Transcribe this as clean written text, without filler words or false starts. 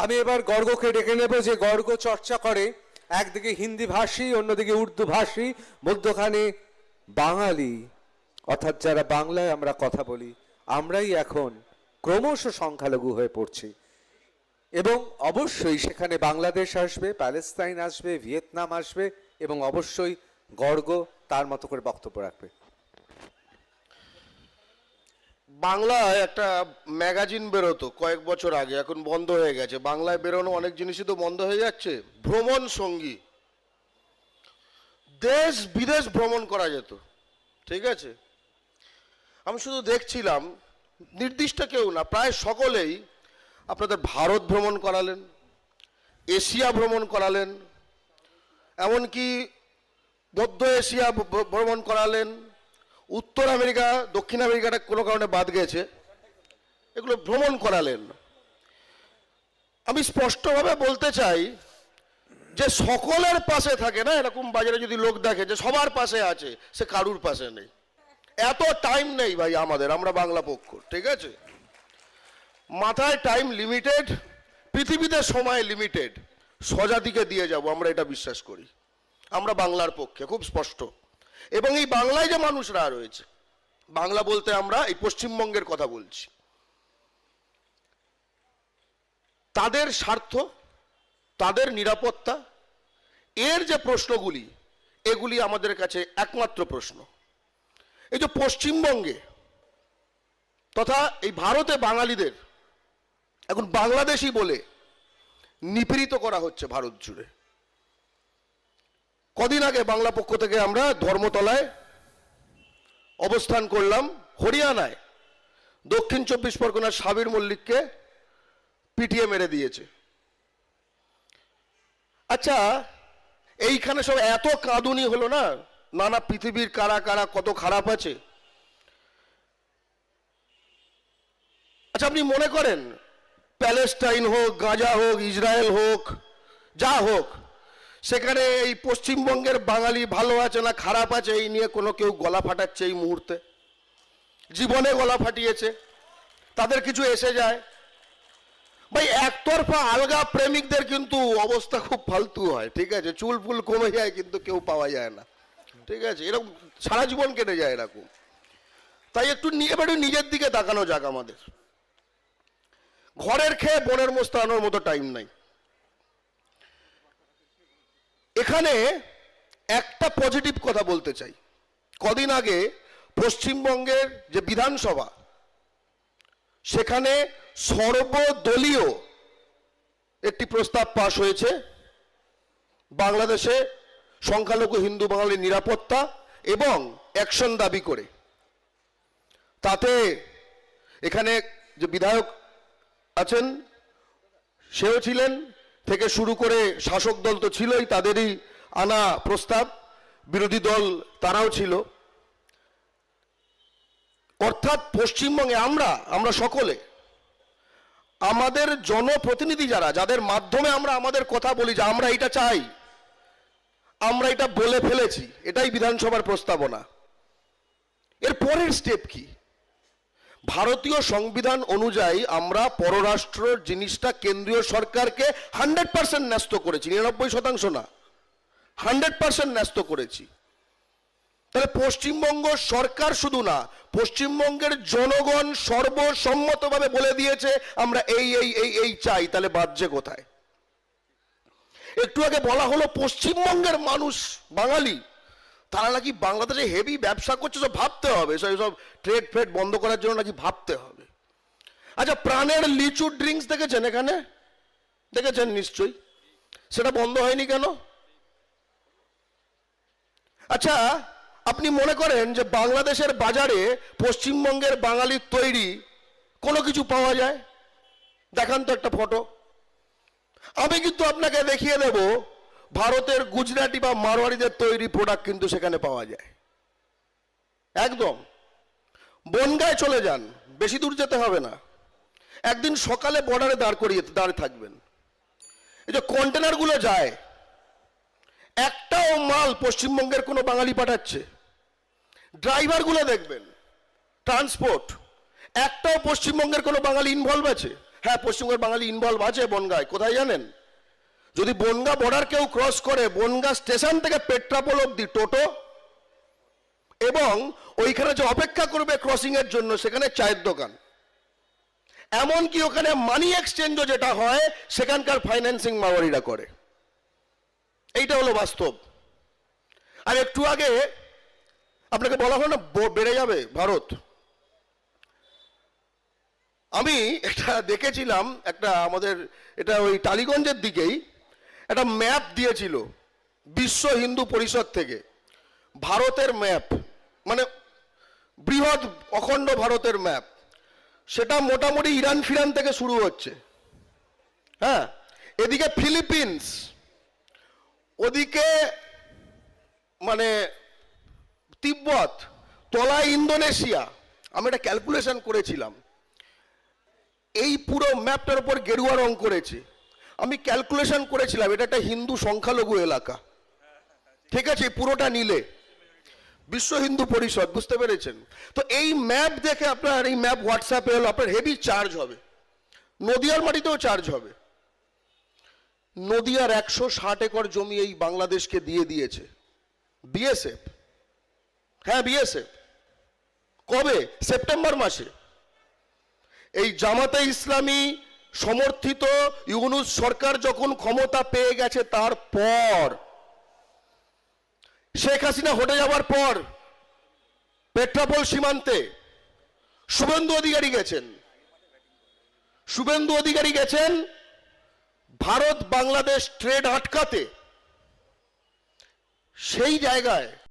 আমি এবার গর্গকে ডেকে নেব, যে গর্গ চর্চা করে একদিকে হিন্দি ভাষী, অন্যদিকে উর্দু ভাষী, মধ্যখানে বাঙালি, অর্থাৎ যারা বাংলায় আমরা কথা বলি, আমরাই এখন ক্রমশ সংখ্যালঘু হয়ে পড়ছি। এবং অবশ্যই সেখানে বাংলাদেশ আসবে, প্যালেস্তাইন আসবে, ভিয়েতনাম আসবে, এবং অবশ্যই গর্গ তার মতো করে বক্তব্য রাখবে। বাংলায় একটা ম্যাগাজিন বেরোতো কয়েক বছর আগে, এখন বন্ধ হয়ে গেছে। বাংলায় বেরোনো অনেক জিনিসই তো বন্ধ হয়ে যাচ্ছে। ভ্রমণ সঙ্গী, দেশ বিদেশ ভ্রমণ করা যেত, ঠিক আছে। আমি শুধু দেখছিলাম, নির্দিষ্ট কেউ না, প্রায় সকলেই আপনাদের ভারত ভ্রমণ করালেন, এশিয়া ভ্রমণ করালেন, এমনকি মধ্য এশিয়া ভ্রমণ করালেন, উত্তর আমেরিকা, দক্ষিণ আমেরিকাটা কোনো কারণে বাদ গেছে, এগুলো ভ্রমণ করালেন। আমি স্পষ্টভাবে বলতে চাই যে সকলের পাশে থাকে না, এরকম বাজারে যদি লোক দেখে যে সবার পাশে আছে, সে কারুর পাশে নেই। এত টাইম নেই ভাই আমাদের, আমরা বাংলা পক্ষ, ঠিক আছে। মাথায় টাইম লিমিটেড, পৃথিবীতে সময় লিমিটেড, স্বজাতিকে দিয়ে যাব, আমরা এটা বিশ্বাস করি। আমরা বাংলার পক্ষে, খুব স্পষ্ট। এবং এই বাংলায় যে মানুষরা রয়েছে, বাংলা বলতে আমরা এই পশ্চিমবঙ্গের কথা বলছি, তাদের স্বার্থ, তাদের নিরাপত্তা, এর যে প্রশ্নগুলি, এগুলি আমাদের কাছে একমাত্র প্রশ্ন। এই যে পশ্চিমবঙ্গে তথা এই ভারতে বাঙালিদের এখন বাংলাদেশি বলে নিপীড়িত করা হচ্ছে ভারত জুড়ে। কদিন আগে বাংলা পক্ষ থেকে আমরা ধর্মতলায় অবস্থান করলাম, হরিয়ানায় দক্ষিণ 24 পরগনার সাবির মল্লিককে পিটিয়ে মেরে দিয়েছে। আচ্ছা, এইখানে সব এত কাঁদুনি হলো না, নানা পৃথিবীর কারা কারা কত খারাপ আছে। আচ্ছা, আপনি মনে করেন প্যালেস্টাইন হোক, গাজা হোক, ইসরায়েল হোক, যা হোক, সেখানে এই পশ্চিমবঙ্গের বাঙালি ভালো আছে না খারাপ আছে এই নিয়ে কোনো কেউ গলা ফাটাচ্ছে এই মুহূর্তে? জীবনে গলা ফাটিয়েছে, তাদের কিছু এসে যায়? ভাই, একতরফা আলগা প্রেমিকদের কিন্তু অবস্থা খুব ফালতু হয়, ঠিক আছে। চুল ফুল কমে যায় কিন্তু কেউ পাওয়া যায় না, ঠিক আছে। এরকম সারা জীবন কেটে যায় এরকম। তাই একটু এবারে নিজের দিকে তাকানো যাক আমাদের। ঘরের খেয়ে বনের মোস্তানোর মতো টাইম নাই। এখানে একটা পজিটিভ কথা বলতে চাই। কদিন আগে পশ্চিমবঙ্গের যে বিধানসভা, সেখানে সর্বদলীয় একটি প্রস্তাব পাশ হয়েছে বাংলাদেশে সংখ্যালঘু হিন্দু বাঙালির নিরাপত্তা এবং অ্যাকশন দাবি করে। তাতে এখানে যে বিধায়ক আছেন সেও ছিলেন, থেকে শুরু করে শাসক দল তো ছিলই, তাদেরই আনা প্রস্তাব, বিরোধী দল তারাও ছিল। অর্থাৎ পশ্চিমবঙ্গে আমরা সকলে, আমাদের জনপ্রতিনিধি যারা, যাদের মাধ্যমে আমরা আমাদের কথা বলি যে আমরা এটা চাই, আমরা এটা বলে ফেলেছি, এটাই বিধানসভার প্রস্তাবনা। এর পরের স্টেপ কি? ভারতীয় সংবিধান অনুযায়ী আমরা পররাষ্ট্র জিনিসটা কেন্দ্রীয় সরকারকে 100% ন্যস্ত করেছি, 99% না, 100% ন্যস্ত করেছি। তাহলে পশ্চিমবঙ্গ সরকার শুধু না, পশ্চিমবঙ্গের জনগণ সর্বসম্মতভাবে বলে দিয়েছে আমরা এই এই এই এই চাই। তাহলে বাজছে কোথায়? একটু আগে বলা হলো পশ্চিমবঙ্গের মানুষ বাঙালি, তারা নাকি বাংলাদেশে হেভি ব্যবসা করছে, সব ভাবতে হবে, সব ট্রেড ফ্রেড বন্ধ করার জন্য নাকি ভাবতে হবে। আচ্ছা, প্রাণের লিচু ড্রিঙ্কস দেখেছেন এখানে? দেখেছেন নিশ্চয়ই, সেটা বন্ধ হয়নি কেন? আচ্ছা, আপনি মনে করেন যে বাংলাদেশের বাজারে পশ্চিমবঙ্গের বাঙালির তৈরি কোনো কিছু পাওয়া যায়? দেখান তো একটা ফটো। আমি কিন্তু আপনাকে দেখিয়ে দেব ভারতের গুজরাটি বা মারোয়ারিদের তৈরি প্রোডাক্ট কিন্তু সেখানে পাওয়া যায়। একদম বনগায় চলে যান, বেশি দূর যেতে হবে না, একদিন সকালে বর্ডারে দাঁড়িয়ে থাকবেন, এই যে কন্টেনারগুলো যায়, একটাও মাল পশ্চিমবঙ্গের কোনো বাঙালি পাঠাচ্ছে? ড্রাইভারগুলো দেখবেন, ট্রান্সপোর্ট, একটাও পশ্চিমবঙ্গের কোনো বাঙালি ইনভলভ আছে? হ্যাঁ, পশ্চিমবঙ্গের বাঙালি ইনভলভ আছে বনগায়। কোথায় জানেন? যদি বনগা বর্ডার কেউ ক্রস করে, বনগা স্টেশন থেকে পেট্রাপোল অব্দি টোটো, এবং ওইখানে যে অপেক্ষা করবে ক্রসিং এর জন্য সেখানে চায়ের দোকান, এমনকি ওখানে মানি এক্সচেঞ্জও যেটা হয় সেখানকার ফাইন্যান্সিং মাওয়ারিরা করে। এইটা হলো বাস্তব। আর একটু আগে আপনাকে বলা হলো না বেড়ে যাবে ভারত। আমি এটা দেখেছিলাম, একটা আমাদের এটা ওই টালিগঞ্জের দিকেই একটা ম্যাপ দিয়েছিল বিশ্ব হিন্দু পরিষদ থেকে, ভারতের ম্যাপ, মানে বৃহৎ অখণ্ড ভারতের ম্যাপ। সেটা মোটামুটি ইরান ফিরান থেকে শুরু হচ্ছে, হ্যাঁ, এদিকে ফিলিপিন্স, ওদিকে মানে তিব্বত, তলায় ইন্দোনেশিয়া। আমি একটা ক্যালকুলেশন করেছিলাম, এই পুরো ম্যাপটার উপর গেরুয়া রং করেছে। আমি ক্যালকুলেশন করেছিলাম এটা একটা হিন্দু সংখ্যালঘু এলাকা, ঠিক আছে, পুরোটা নিলে বিশ্ব হিন্দু পরিষদ, বুঝতে পেরেছেন? তো এই ম্যাপ দেখে আপনার, এই ম্যাপ হোয়াটসঅ্যাপে হলো, আপনার হেভি চার্জ হবে, নদিয়ার মাটিতেও চার্জ হবে। নদিয়ার 160 একর জমি এই বাংলাদেশকে দিয়ে দিয়েছে বিএসএফ। হ্যাঁ, বিএসএফ। কবে? সেপ্টেম্বর মাসে। এই জামাতে ইসলামী সমর্থিত ইউনূস সরকার যখন ক্ষমতা পেয়ে গেছে, তারপর শেখ হাসিনা হটে যাওয়ার পর পেট্রাপোল সীমান্তে শুভেন্দু অধিকারী গেছেন। শুভেন্দু অধিকারী গেছেন ভারত বাংলাদেশ ট্রেড আটকাতে। সেই জায়গায়